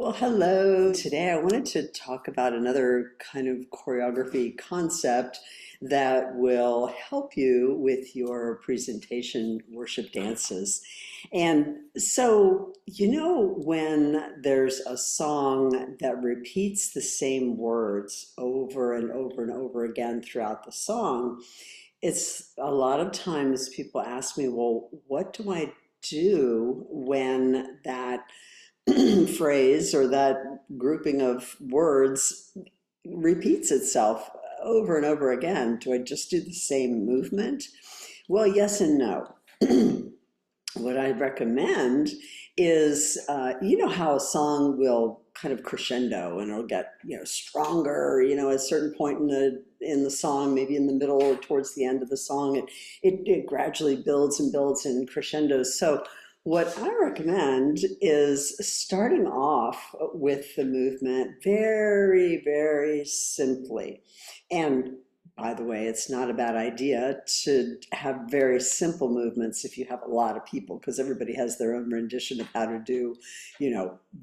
Well, hello. Today I wanted to talk about another kind of choreography concept that will help you with your presentation worship dances. And so, when there's a song that repeats the same words over and over and over again throughout the song, it's a lot of times people ask me, well, what do I do when that phrase or that grouping of words repeats itself over and over again? Do I just do the same movement? Well, yes and no. What I recommend is, how a song will kind of crescendo and it'll get, stronger, at a certain point in the song, maybe in the middle or towards the end of the song, it gradually builds and builds and crescendos. So what I recommend is starting off with the movement very, very simply. And by the way, it's not a bad idea to have very simple movements if you have a lot of people, because everybody has their own rendition of how to do,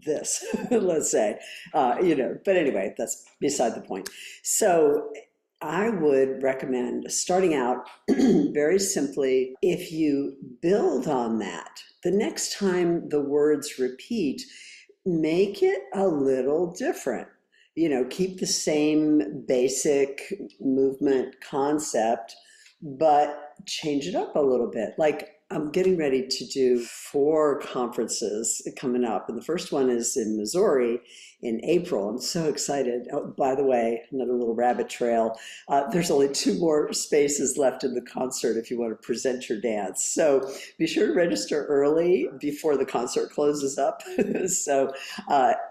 this, let's say, but anyway, that's beside the point. So I would recommend starting out very simply. If you build on that, the next time the words repeat, make it a little different. Keep the same basic movement concept, but change it up a little bit. Like, I'm getting ready to do 4 conferences coming up, and the first one is in Missouri in April. I'm so excited. Oh, by the way, another little rabbit trail. There's only 2 more spaces left in the concert if you want to present your dance. So be sure to register early before the concert closes up. So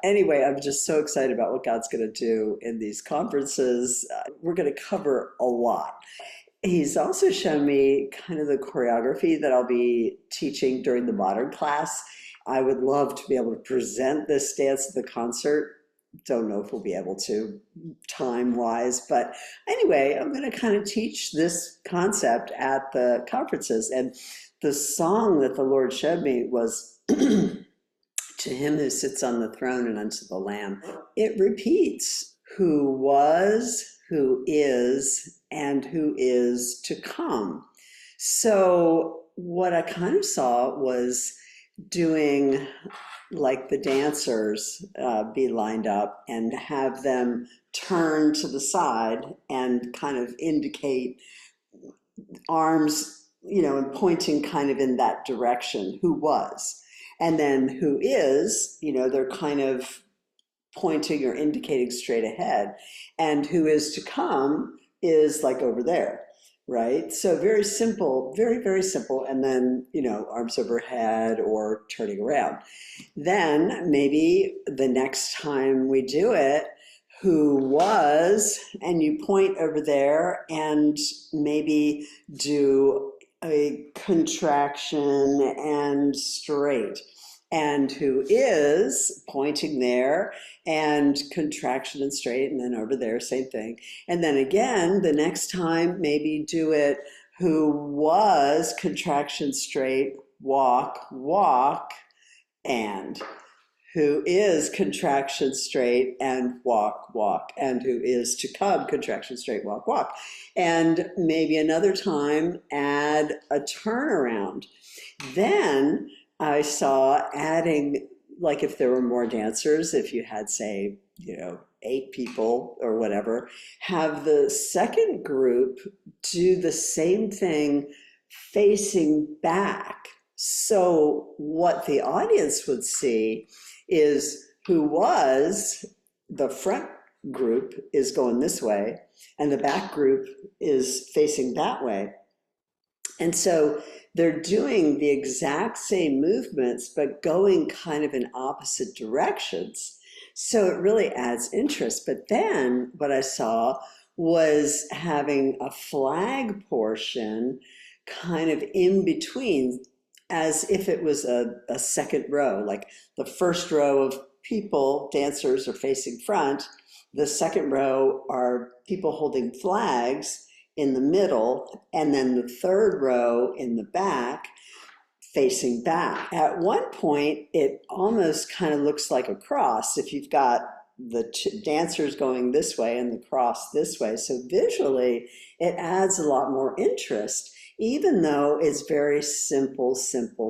anyway, I'm just so excited about what God's going to do in these conferences. We're going to cover a lot. He's also shown me kind of the choreography that I'll be teaching during the modern class. I would love to be able to present this dance at the concert. Don't know if we'll be able to time-wise, but anyway, I'm going to kind of teach this concept at the conferences. And the song that the Lord showed me was To Him Who Sits on the Throne and Unto the Lamb. It repeats who was, who is, and who is to come. So what I kind of saw was doing like the dancers be lined up and have them turn to the side and kind of indicate arms, and pointing kind of in that direction, who was. And then who is, they're kind of pointing or indicating straight ahead, and who is to come is like over there, right? So very simple, very, very simple. And then, arms overhead or turning around. Then maybe the next time we do it, who was, and you point over there and maybe do a contraction and straight. And who is, pointing there and contraction and straight, and then over there, same thing. And then again, the next time, maybe do it who was, contraction straight, walk, walk, and who is, contraction straight, and walk, walk, and who is to come, contraction straight, walk, walk. And maybe another time, add a turnaround. Then I saw adding, like if there were more dancers, if you had, say, 8 people or whatever, have the second group do the same thing facing back. So what the audience would see is who was, the front group is going this way, and the back group is facing that way. And so they're doing the exact same movements, but going kind of in opposite directions. So it really adds interest. But then what I saw was having a flag portion kind of in between, as if it was a second row. Like the first row of people, dancers, are facing front. The second row are people holding flags in the middle, and then the third row in the back facing back. At one point, it almost kind of looks like a cross if you've got the dancers going this way and the cross this way. So visually, it adds a lot more interest, even though it's very simple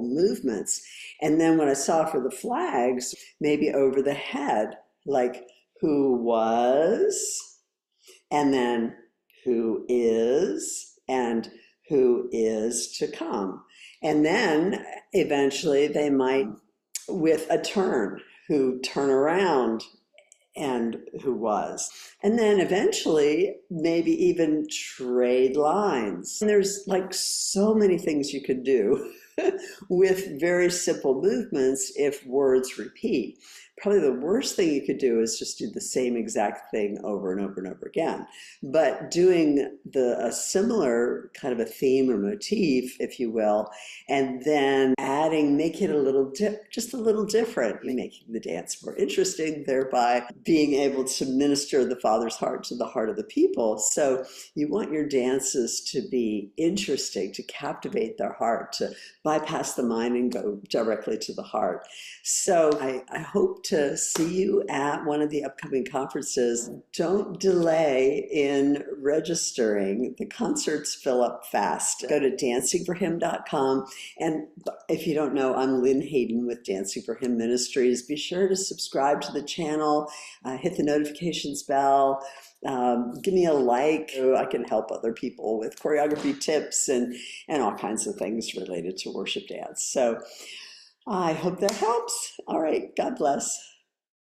movements. And then what I saw for the flags, maybe over the head, like who was, and then who is, and who is to come. And then eventually they might, with a turn, who turn around, and who was. And then eventually, maybe even trade lines. And there's like so many things you could do with very simple movements if words repeat. Probably the worst thing you could do is just do the same exact thing over and over and over again. But doing a similar kind of a theme or motif, if you will, and then adding, make it a little just a little different, making the dance more interesting, thereby being able to minister the Father's heart to the heart of the people. So you want your dances to be interesting, to captivate their heart, to bypass the mind and go directly to the heart. So I hope to see you at one of the upcoming conferences. Don't delay in registering. The concerts fill up fast. Go to dancingforhim.com. And if you don't know, I'm Lynn Hayden with Dancing For Him Ministries. Be sure to subscribe to the channel, hit the notifications bell, give me a like. I can help other people with choreography tips and all kinds of things related to worship dance. So I hope that helps. All right, God bless.